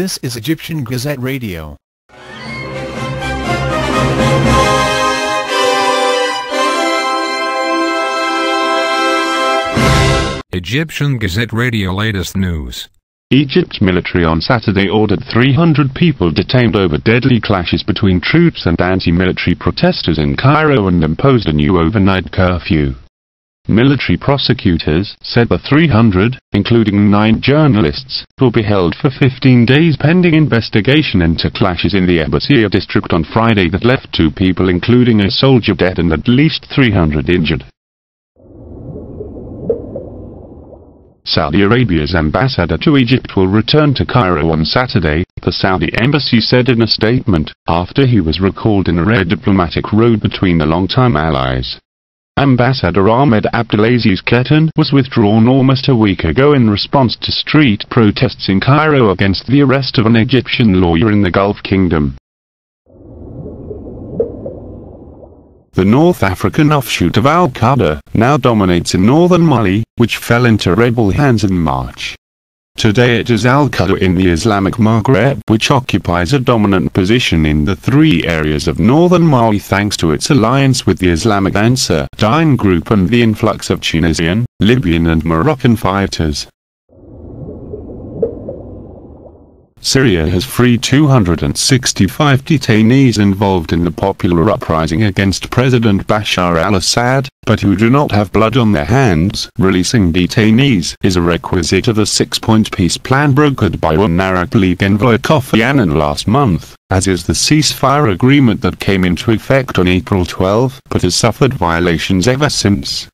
This is Egyptian Gazette Radio. Egyptian Gazette Radio latest news. Egypt's military on Saturday ordered 300 people detained over deadly clashes between troops and anti-military protesters in Cairo and imposed a new overnight curfew. Military prosecutors said the 300, including 9 journalists, will be held for 15 days pending investigation into clashes in the Abbasiyah district on Friday that left 2 people including a soldier dead and at least 300 injured. Saudi Arabia's ambassador to Egypt will return to Cairo on Saturday, the Saudi embassy said in a statement, after he was recalled in a rare diplomatic row between the longtime allies. Ambassador Ahmed Abdelaziz Ketan was withdrawn almost a week ago in response to street protests in Cairo against the arrest of an Egyptian lawyer in the Gulf Kingdom. The North African offshoot of Al-Qaeda now dominates in northern Mali, which fell into rebel hands in March. Today it is Al-Qaeda in the Islamic Maghreb which occupies a dominant position in the 3 areas of northern Mali thanks to its alliance with the Islamic Ansar Dine group and the influx of Tunisian, Libyan and Moroccan fighters. Syria has freed 265 detainees involved in the popular uprising against President Bashar al-Assad, but who do not have blood on their hands. Releasing detainees is a requisite of the 6-point peace plan brokered by UN Arab League envoy Kofi Annan last month, as is the ceasefire agreement that came into effect on April 12, but has suffered violations ever since.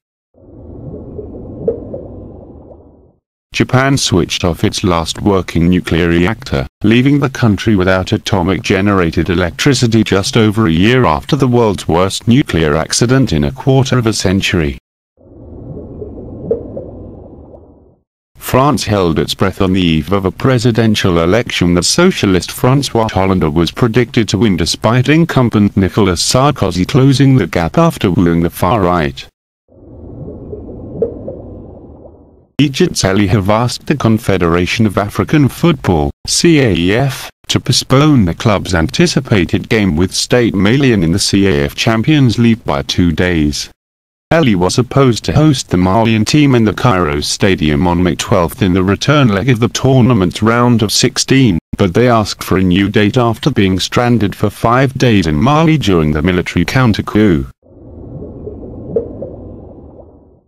Japan switched off its last working nuclear reactor, leaving the country without atomic-generated electricity just over a year after the world's worst nuclear accident in a quarter of a century. France held its breath on the eve of a presidential election that socialist François Hollande was predicted to win despite incumbent Nicolas Sarkozy closing the gap after wooing the far right. Egypt's Ali have asked the Confederation of African Football, CAF, to postpone the club's anticipated game with Stade Malien in the CAF Champions League by 2 days. Ali was supposed to host the Malian team in the Cairo Stadium on May 12 in the return leg of the tournament's round of 16, but they asked for a new date after being stranded for 5 days in Mali during the military counter-coup.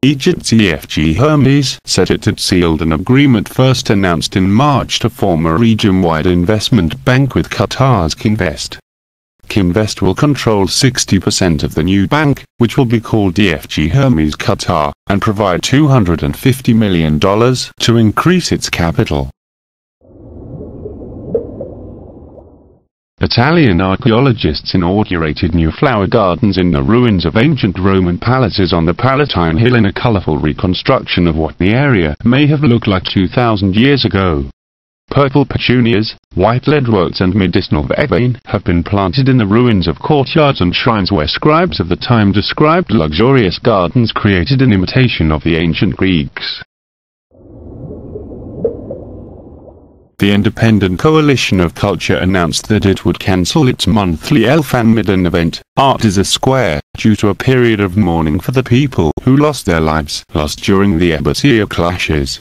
Egypt's EFG Hermes said it had sealed an agreement first announced in March to form a region-wide investment bank with Qatar's Kinvest. Kinvest will control 60% of the new bank, which will be called EFG Hermes Qatar, and provide $250 million to increase its capital. Italian archaeologists inaugurated new flower gardens in the ruins of ancient Roman palaces on the Palatine Hill in a colorful reconstruction of what the area may have looked like 2,000 years ago. Purple petunias, white leadworts and medicinal vervain have been planted in the ruins of courtyards and shrines where scribes of the time described luxurious gardens created in imitation of the ancient Greeks. The Independent Coalition of Culture announced that it would cancel its monthly El Fan-Midden event, Art is a Square, due to a period of mourning for the people who lost their lives during the Abbasiyah clashes.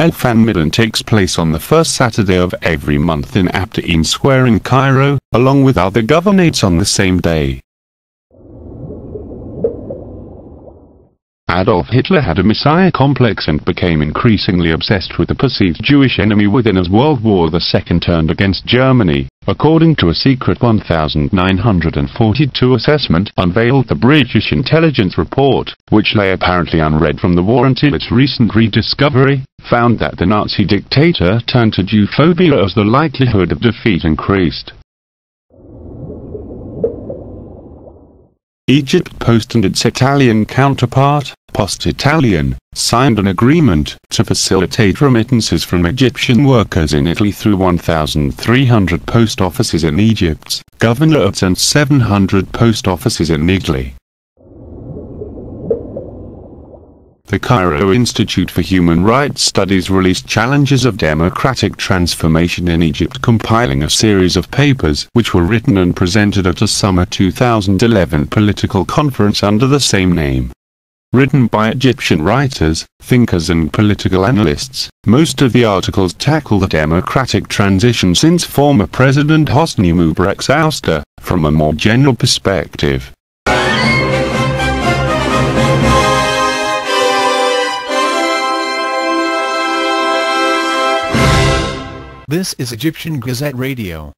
El Fan-Midden takes place on the first Saturday of every month in Abdeen Square in Cairo, along with other governorates on the same day. Adolf Hitler had a messiah complex and became increasingly obsessed with the perceived Jewish enemy within as World War II turned against Germany, according to a secret 1942 assessment unveiled the British intelligence report, which lay apparently unread from the war until its recent rediscovery, found that the Nazi dictator turned to Jewphobia as the likelihood of defeat increased. Egypt Post and its Italian counterpart, Post Italian, signed an agreement to facilitate remittances from Egyptian workers in Italy through 1,300 post offices in Egypt, governorates and 700 post offices in Italy. The Cairo Institute for Human Rights Studies released Challenges of Democratic Transformation in Egypt, compiling a series of papers which were written and presented at a summer 2011 political conference under the same name. Written by Egyptian writers, thinkers and political analysts, most of the articles tackle the democratic transition since former President Hosni Mubarak's ouster, from a more general perspective. This is Egyptian Gazette Radio.